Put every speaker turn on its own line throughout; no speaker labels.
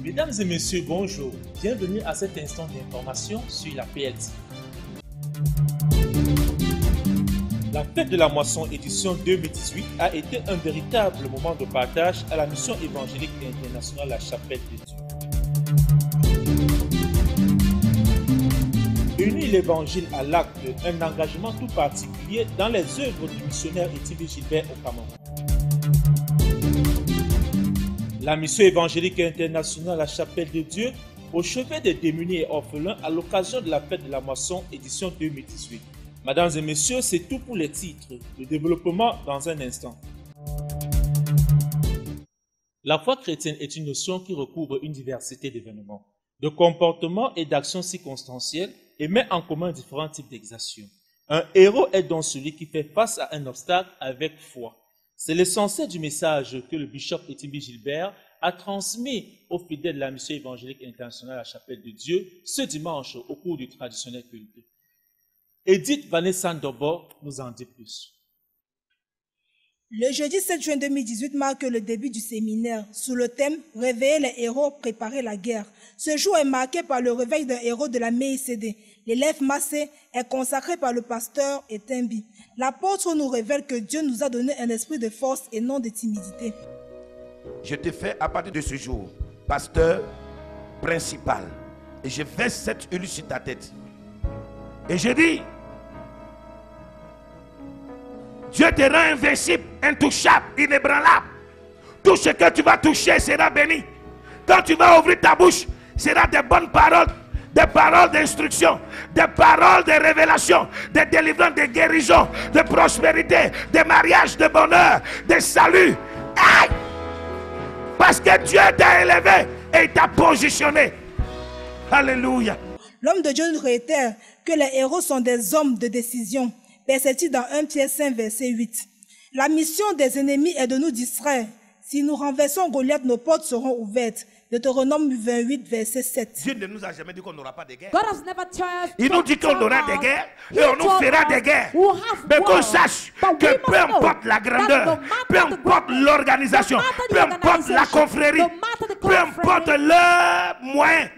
Mesdames et messieurs, bonjour. Bienvenue à cet instant d'information sur la PLT. La fête de la moisson édition 2018 a été un véritable moment de partage à la mission évangélique internationale La Chapelle de Dieu. Unir l'évangile à l'acte, un engagement tout particulier dans les œuvres du missionnaire Étienne Gilbert au Cameroun. La mission évangélique internationale La Chapelle de Dieu au chevet des démunis et orphelins à l'occasion de la fête de la moisson édition 2018. Mesdames et messieurs, c'est tout pour les titres. Le développement dans un instant. La foi chrétienne est une notion qui recouvre une diversité d'événements, de comportements et d'actions circonstancielles et met en commun différents types d'exactions. Un héros est donc celui qui fait face à un obstacle avec foi. C'est l'essentiel du message que le bishop Étienne Gilbert a transmis aux fidèles de la mission évangélique internationale La Chapelle de Dieu ce dimanche au cours du traditionnel culte. Edith Vanessa Ndobo nous en dit plus.
Le jeudi 7 juin 2018 marque le début du séminaire sous le thème « Réveiller les héros, préparer la guerre ». Ce jour est marqué par le réveil d'un héros de la MICD. L'élève Massé est consacré par le pasteur Etembi. L'apôtre nous révèle que Dieu nous a donné un esprit de force et non de timidité.
Je te fais à partir de ce jour pasteur principal et je verse cette huile sur ta tête. Et je dis, Dieu te rend invincible, intouchable, inébranlable. Tout ce que tu vas toucher sera béni. Quand tu vas ouvrir ta bouche, sera des bonnes paroles, des paroles d'instruction, des paroles de révélation, de délivrance, de guérison, de prospérité, de mariage, de bonheur, de salut. Aïe! Parce que Dieu t'a élevé et t'a positionné. Alléluia.
L'homme de Dieu nous réitère que les héros sont des hommes de décision. Perceptible dans 1 Pierre 5, verset 8. La mission des ennemis est de nous distraire. Si nous renversons Goliath, nos portes seront ouvertes. Deutéronome 28, verset 7.
Dieu ne nous a jamais dit qu'on n'aura pas de guerre.
Il
nous dit qu'on aura des guerres et on nous fera des guerres. Mais qu'on sache que peu importe la grandeur, peu importe l'organisation, peu importe la confrérie, peu importe leur moyen,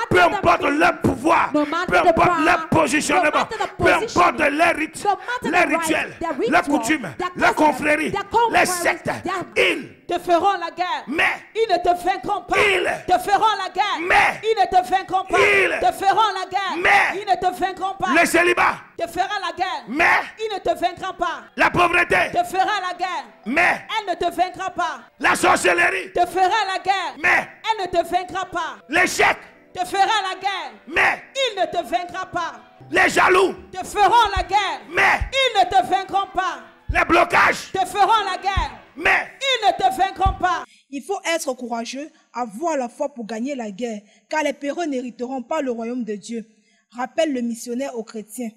peu importe leur pouvoir, peu importe leur positionnement, peu importe leurs rituels, leurs coutumes, leurs confréries, les sectes, ils
te feront la guerre,
mais
ils ne te vaincront pas.
Ils
te feront la guerre,
mais
ils ne te vaincront pas.
Ils
te feront la guerre,
mais
ils ne te vaincront pas.
Le célibat
te fera la guerre,
mais
il ne te vaincra pas.
La pauvreté
te fera la guerre,
mais
elle ne te vaincra pas.
La sorcellerie
te fera la guerre,
mais
elle ne te vaincra pas.
L'échec
te fera la guerre,
mais
il ne te vaincra pas.
Les jaloux
te feront la guerre,
mais
ils ne te vaincront pas.
Les blocages
te feront la guerre,
mais
ils ne te vaincront pas.
Il faut être courageux, avoir la foi pour gagner la guerre, car les péros n'hériteront pas le royaume de Dieu. Rappelle le missionnaire aux chrétiens.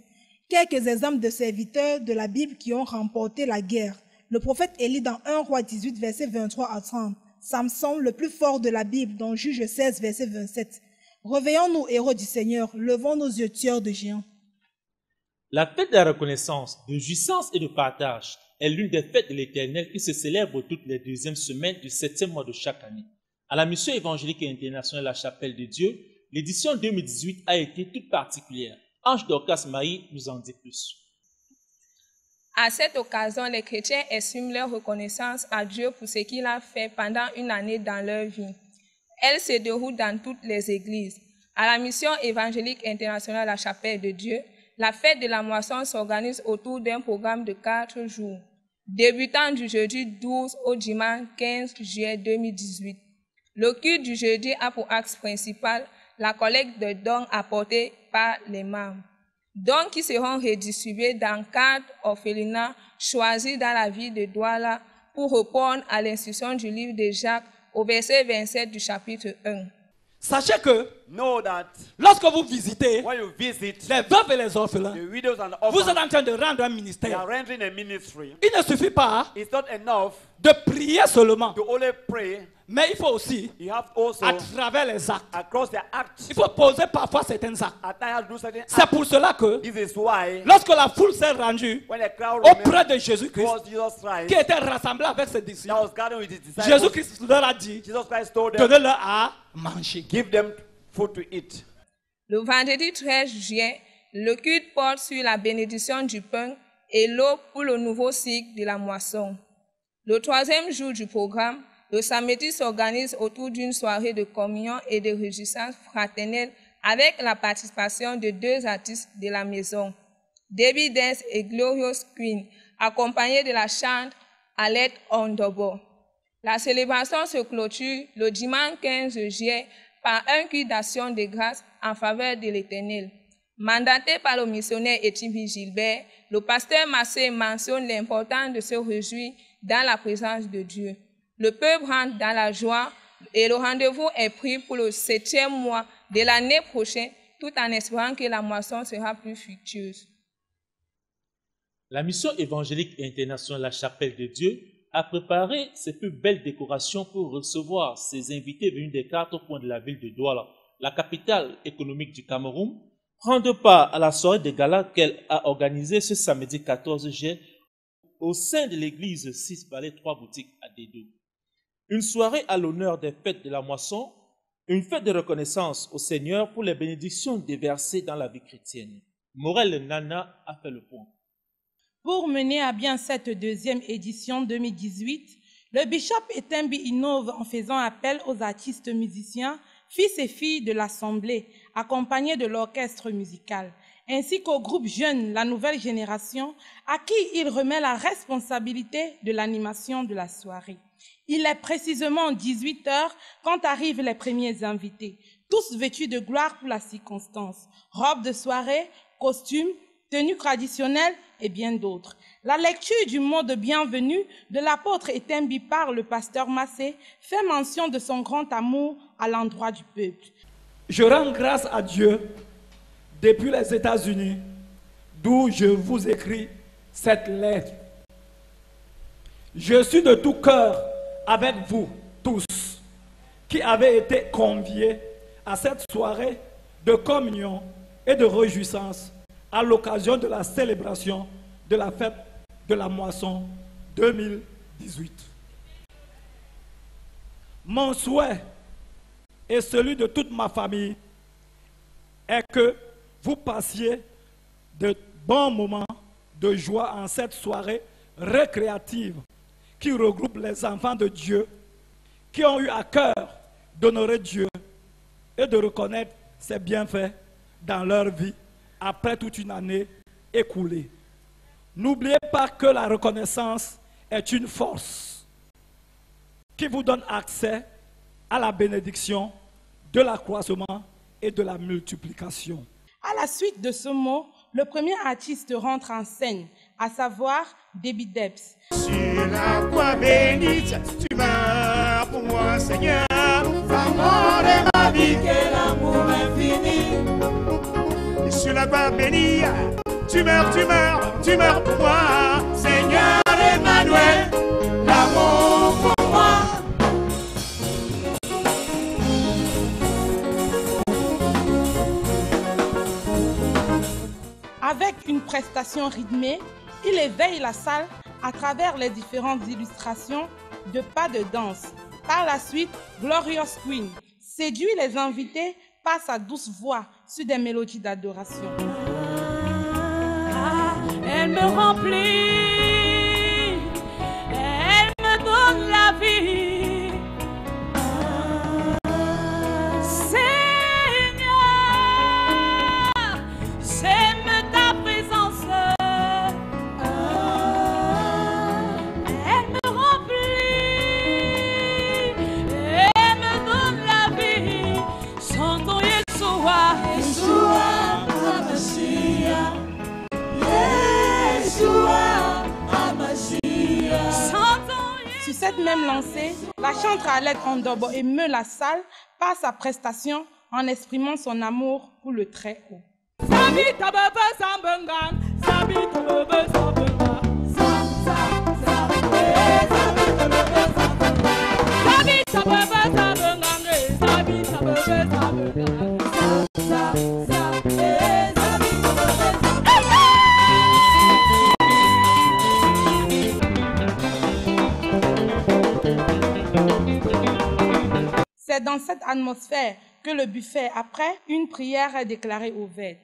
Quelques exemples de serviteurs de la Bible qui ont remporté la guerre. Le prophète Élie dans 1 Roi 18, versets 23 à 30. Samson, le plus fort de la Bible, dans Juge 16, verset 27. Réveillons-nous, héros du Seigneur, levons nos yeux, tueurs de géants.
La fête de la reconnaissance, de jouissance et de partage est l'une des fêtes de l'Éternel qui se célèbre toutes les deuxièmes semaines du 7e mois de chaque année. À la mission évangélique et internationale La Chapelle de Dieu, l'édition 2018 a été toute particulière. Ange Dorcas Maï nous en dit plus.
À cette occasion, les chrétiens expriment leur reconnaissance à Dieu pour ce qu'il a fait pendant une année dans leur vie. Elle se déroule dans toutes les églises. À la mission évangélique internationale La Chapelle de Dieu, la fête de la moisson s'organise autour d'un programme de 4 jours, débutant du jeudi 12 au dimanche 15 juillet 2018. Le culte du jeudi a pour axe principal la collecte de dons apportés par les membres. Dons qui seront redistribués dans 4 orphelinats choisis dans la ville de Douala pour répondre à l'instruction du livre de Jacques au verset 27 du chapitre 1.
Sachez que lorsque vous visitez les veuves et les orphelins, vous êtes en train de rendre un ministère. Il ne suffit pas de prier seulement.
to only pray.
Mais il faut aussi,
You have also,
à travers les actes,
across the acts,
il faut poser parfois certains actes.
at times do certain
C'est
acts.
pour cela que,
This is why,
lorsque la foule s'est rendue
when the crowd
auprès de Jésus-Christ,
was Jesus
qui
Christ,
était rassemblé avec ses disciples,
that was gathered with his disciples,
Jésus-Christ leur a dit,
Jesus Christ told them,
donnez-leur à manger.
give them food to eat.
Le vendredi 13 juillet, le culte porte sur la bénédiction du pain et l'eau pour le nouveau cycle de la moisson. Le troisième jour du programme, le samedi s'organise autour d'une soirée de communion et de réjouissance fraternelle avec la participation de 2 artistes de la maison, Debbie Dance et Glorious Queen, accompagnés de la chante Alette Ondobo. La célébration se clôture le dimanche 15 juillet par un culte d'action de grâce en faveur de l'Éternel. Mandaté par le missionnaire Étienne Gilbert, le pasteur Massé mentionne l'importance de se réjouir dans la présence de Dieu. Le peuple rentre dans la joie et le rendez-vous est pris pour le 7e mois de l'année prochaine, tout en espérant que la moisson sera plus fructueuse.
La mission évangélique internationale La Chapelle de Dieu a préparé ses plus belles décorations pour recevoir ses invités venus des 4 coins de la ville de Douala, la capitale économique du Cameroun, prendre part à la soirée de gala qu'elle a organisée ce samedi 14 juillet au sein de l'église 6 Balais 3 boutiques à Dédou. Une soirée à l'honneur des fêtes de la moisson, une fête de reconnaissance au Seigneur pour les bénédictions déversées dans la vie chrétienne. Morel Nana a fait le point.
Pour mener à bien cette 2e édition 2018, le bishop Etembi innove en faisant appel aux artistes musiciens, fils et filles de l'Assemblée, accompagnés de l'orchestre musical, ainsi qu'au groupe jeune La Nouvelle Génération, à qui il remet la responsabilité de l'animation de la soirée. Il est précisément 18h quand arrivent les premiers invités, tous vêtus de gloire pour la circonstance, robes de soirée, costumes, tenues traditionnelles et bien d'autres. La lecture du mot de bienvenue de l'apôtre Etembi par le pasteur Massé fait mention de son grand amour à l'endroit du peuple.
Je rends grâce à Dieu depuis les États-Unis, d'où je vous écris cette lettre. Je suis de tout cœur avec vous tous qui avez été conviés à cette soirée de communion et de réjouissance à l'occasion de la célébration de la fête de la moisson 2018. Mon souhait et celui de toute ma famille est que vous passiez de bons moments de joie en cette soirée récréative qui regroupe les enfants de Dieu qui ont eu à cœur d'honorer Dieu et de reconnaître ses bienfaits dans leur vie après toute une année écoulée. N'oubliez pas que la reconnaissance est une force qui vous donne accès à la bénédiction de l'accroissement et de la multiplication.
À la suite de ce mot, le premier artiste rentre en scène, à savoir Debbie Debs.
Sur la croix bénite, tu meurs pour moi, Seigneur. L'amour de ma vie, quel amour infini. Et sur la croix bénite, tu meurs pour moi, Seigneur Emmanuel. L'amour pour moi.
Avec une prestation rythmée, il éveille la salle à travers les différentes illustrations de pas de danse. Par la suite, Glorious Queen séduit les invités par sa douce voix sur des mélodies d'adoration.
Elle me remplit, elle me donne la vie. Seigneur, j'aime ta présence. Elle me remplit, elle me donne la vie. Chantons Yeshua, Yeshua, Hamashiach.
Sur cette même lancée, la chanteuse Alette Ondobo émeut la salle par sa prestation en exprimant son amour pour le Très-Haut. C'est dans cette atmosphère que le buffet, après une prière, est déclaré ouvert.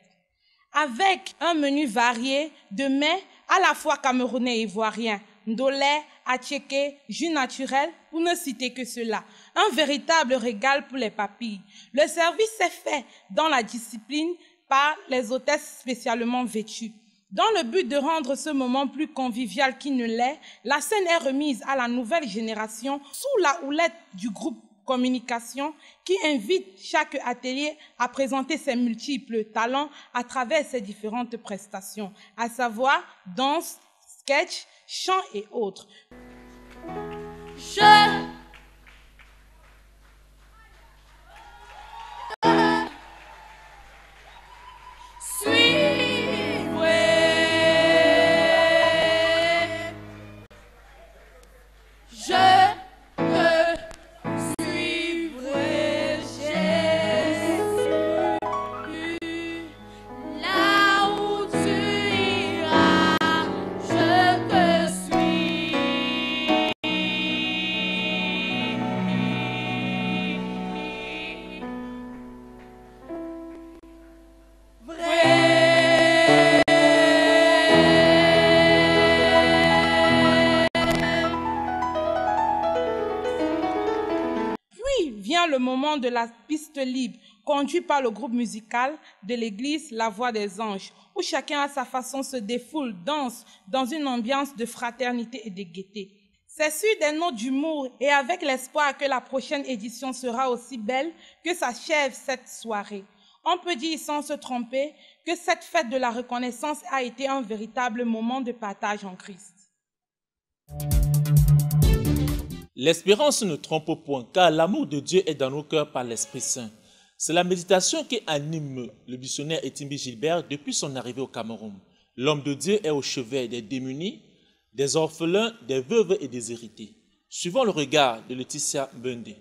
Avec un menu varié de mets à la fois camerounais et ivoiriens, ndolé, attiéké, jus naturel, pour ne citer que cela. Un véritable régal pour les papilles. Le service est fait dans la discipline par les hôtesses spécialement vêtues. Dans le but de rendre ce moment plus convivial qu'il ne l'est, la scène est remise à la nouvelle génération sous la houlette du groupe Communication qui invite chaque atelier à présenter ses multiples talents à travers ses différentes prestations, à savoir danse, sketch, chant et autres. Le moment de la piste libre, conduit par le groupe musical de l'église La Voix des Anges, où chacun à sa façon se défoule, danse dans une ambiance de fraternité et de gaieté. C'est sur des notes d'humour et avec l'espoir que la prochaine édition sera aussi belle que s'achève cette soirée. On peut dire sans se tromper que cette fête de la reconnaissance a été un véritable moment de partage en Christ.
L'espérance ne trompe point, car l'amour de Dieu est dans nos cœurs par l'Esprit Saint. C'est la méditation qui anime le missionnaire Etimbi Gilbert depuis son arrivée au Cameroun. L'homme de Dieu est au chevet des démunis, des orphelins, des veuves et des hérités. Suivant le regard de Laetitia Bundé.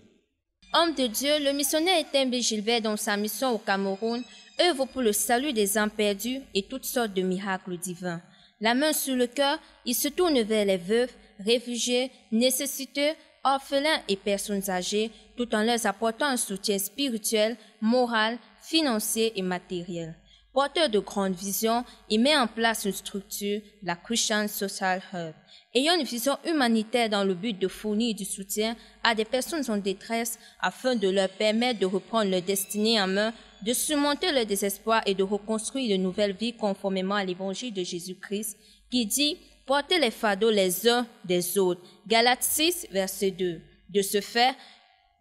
Homme de Dieu, le missionnaire Etimbi Gilbert, dans sa mission au Cameroun, œuvre pour le salut des âmes perdues et toutes sortes de miracles divins. La main sur le cœur, il se tourne vers les veuves, réfugiés, nécessiteux, orphelins et personnes âgées, tout en leur apportant un soutien spirituel, moral, financier et matériel. Porteur de grandes visions, il met en place une structure, la Christian Social Hub, ayant une vision humanitaire dans le but de fournir du soutien à des personnes en détresse afin de leur permettre de reprendre leur destinée en main, de surmonter leur désespoir et de reconstruire une nouvelle vie conformément à l'évangile de Jésus-Christ qui dit « Portez les fardeaux les uns des autres ». Galates 6, verset 2. De ce fait,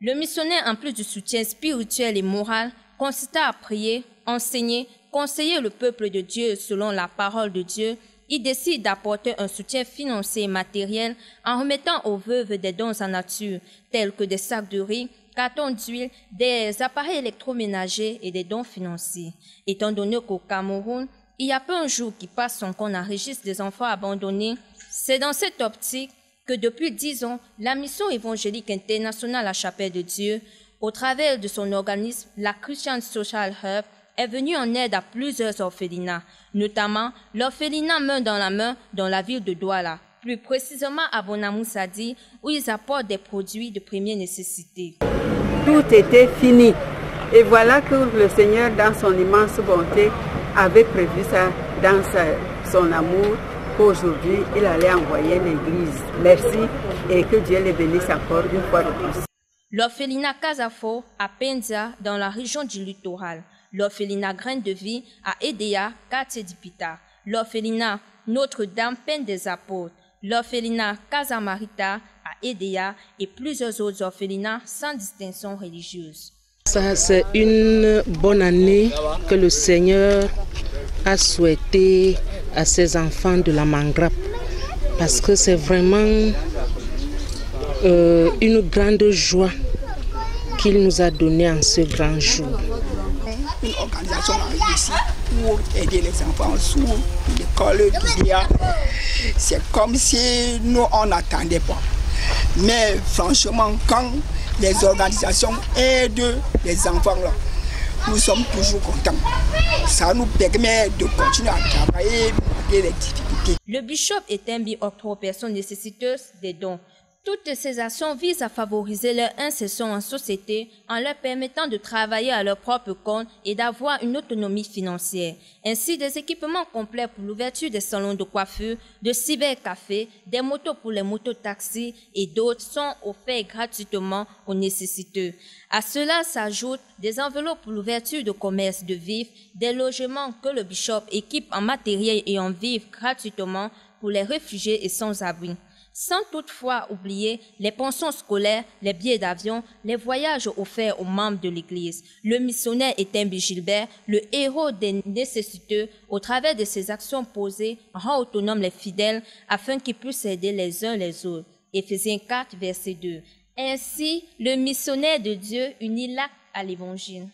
le missionnaire, en plus du soutien spirituel et moral, consista à prier, enseigner, conseiller le peuple de Dieu selon la parole de Dieu. Il décide d'apporter un soutien financier et matériel en remettant aux veuves des dons en nature, tels que des sacs de riz, cartons d'huile, des appareils électroménagers et des dons financiers. Étant donné qu'au Cameroun, il y a peu un jour qui passe sans qu'on enregistre des enfants abandonnés, c'est dans cette optique que depuis 10 ans, la mission évangélique internationale à Chapelle de Dieu, au travers de son organisme, la Christian Social Hub, est venue en aide à plusieurs orphelinats, notamment l'orphelinat Main dans la Main dans la ville de Douala, plus précisément à Bonamoussadi, où ils apportent des produits de première nécessité.
Tout était fini. Et voilà que le Seigneur, dans son immense bonté, avait prévu ça dans son amour, qu'aujourd'hui, il allait envoyer l'église. Merci et que Dieu les bénisse encore une fois de plus.
L'orphelinat Casafo à Penza, dans la région du littoral. L'orphelinat Graine de Vie à Edea, quartier d'Ipita. L'orphelinat Notre-Dame, Peine des Apôtres. L'orphelinat Casamarita à Edea et plusieurs autres orphelinats sans distinction religieuse.
Ça, c'est une bonne année que le Seigneur a souhaité à ses enfants de la Mangrape. Parce que c'est vraiment une grande joie qu'il nous a donnée en ce grand jour.
Une organisation ici pour aider les enfants sous l'école qu'il y a. C'est comme si nous, on n'attendait pas. Mais franchement, quand les organisations aident les enfants là, nous sommes toujours contents. Ça nous permet de continuer à travailler malgré les difficultés.
Le bishop Etembi octroie aux personnes nécessiteuses des dons. Toutes ces actions visent à favoriser leur insertion en société en leur permettant de travailler à leur propre compte et d'avoir une autonomie financière. Ainsi, des équipements complets pour l'ouverture des salons de coiffure, de cybercafés, des motos pour les mototaxis et d'autres sont offerts gratuitement aux nécessiteux. À cela s'ajoutent des enveloppes pour l'ouverture de commerces de vivres, des logements que le bishop équipe en matériel et en vivres gratuitement pour les réfugiés et sans-abri. Sans toutefois oublier les pensions scolaires, les billets d'avion, les voyages offerts aux membres de l'Église. Le missionnaire Etembi Gilbert, le héros des nécessiteux, au travers de ses actions posées, rend autonomes les fidèles afin qu'ils puissent aider les uns les autres. Éphésiens 4, verset 2. Ainsi, le missionnaire de Dieu unit l'acte à l'Évangile.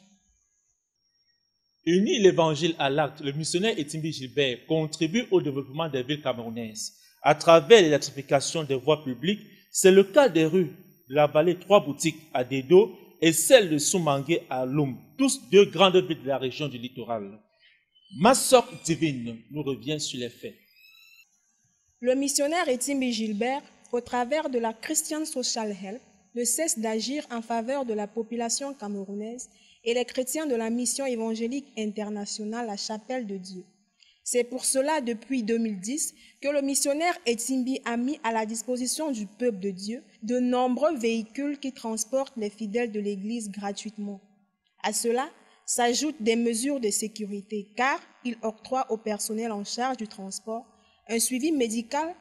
Unit l'Évangile à l'acte, le missionnaire Etembi Gilbert contribue au développement des villes camerounaises. À travers l'électrification des voies publiques, c'est le cas des rues de la vallée 3 boutiques à Dedo et celle de Soumangué à Loum, tous deux grandes villes de la région du littoral. Massok Divine nous revient sur les faits.
Le missionnaire Etembi Gilbert, au travers de la Christian Social Help, ne cesse d'agir en faveur de la population camerounaise et les chrétiens de la mission évangélique internationale La Chapelle de Dieu. C'est pour cela, depuis 2010, que le missionnaire Etembi a mis à la disposition du peuple de Dieu de nombreux véhicules qui transportent les fidèles de l'Église gratuitement. À cela s'ajoutent des mesures de sécurité, car il octroie au personnel en charge du transport un suivi médical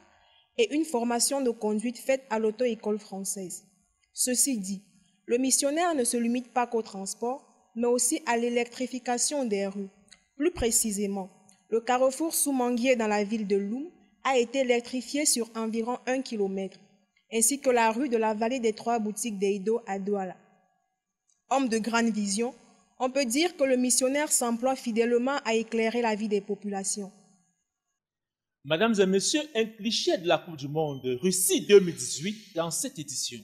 et une formation de conduite faite à l'auto-école française. Ceci dit, le missionnaire ne se limite pas qu'au transport, mais aussi à l'électrification des rues. Plus précisément, le carrefour Soumangué dans la ville de Loum a été électrifié sur environ 1 km, ainsi que la rue de la vallée des 3 boutiques d'Eido à Douala. Homme de grande vision, on peut dire que le missionnaire s'emploie fidèlement à éclairer la vie des populations.
Mesdames et messieurs, un cliché de la Coupe du Monde Russie 2018 dans cette édition.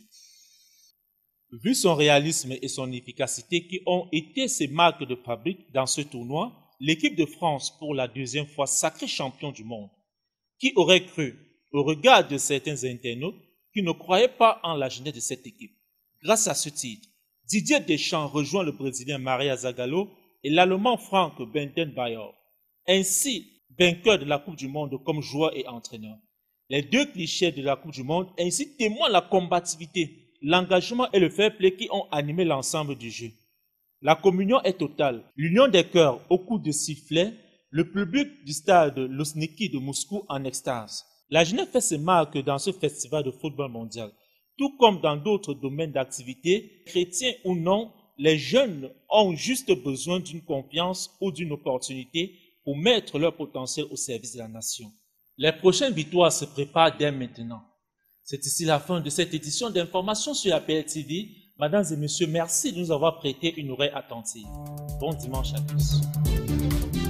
Vu son réalisme et son efficacité qui ont été ses marques de fabrique dans ce tournoi, l'équipe de France, pour la deuxième fois sacrée champion du monde. Qui aurait cru, au regard de certains internautes, qui ne croyaient pas en la jeunesse de cette équipe? Grâce à ce titre, Didier Deschamps rejoint le Brésilien Maria Zagallo et l'Allemand Frank Beckenbauer, ainsi vainqueur de la Coupe du Monde comme joueur et entraîneur. Les deux clichés de la Coupe du Monde ainsi témoignent la combativité, l'engagement et le fair play qui ont animé l'ensemble du jeu. La communion est totale, l'union des cœurs au coup de sifflet, le public du stade Losniki de Moscou en extase. La jeunesse fait ses marques dans ce festival de football mondial. Tout comme dans d'autres domaines d'activité, chrétiens ou non, les jeunes ont juste besoin d'une confiance ou d'une opportunité pour mettre leur potentiel au service de la nation. Les prochaines victoires se préparent dès maintenant. C'est ici la fin de cette édition d'information sur APL TV. Mesdames et messieurs, merci de nous avoir prêté une oreille attentive. Bon dimanche à tous.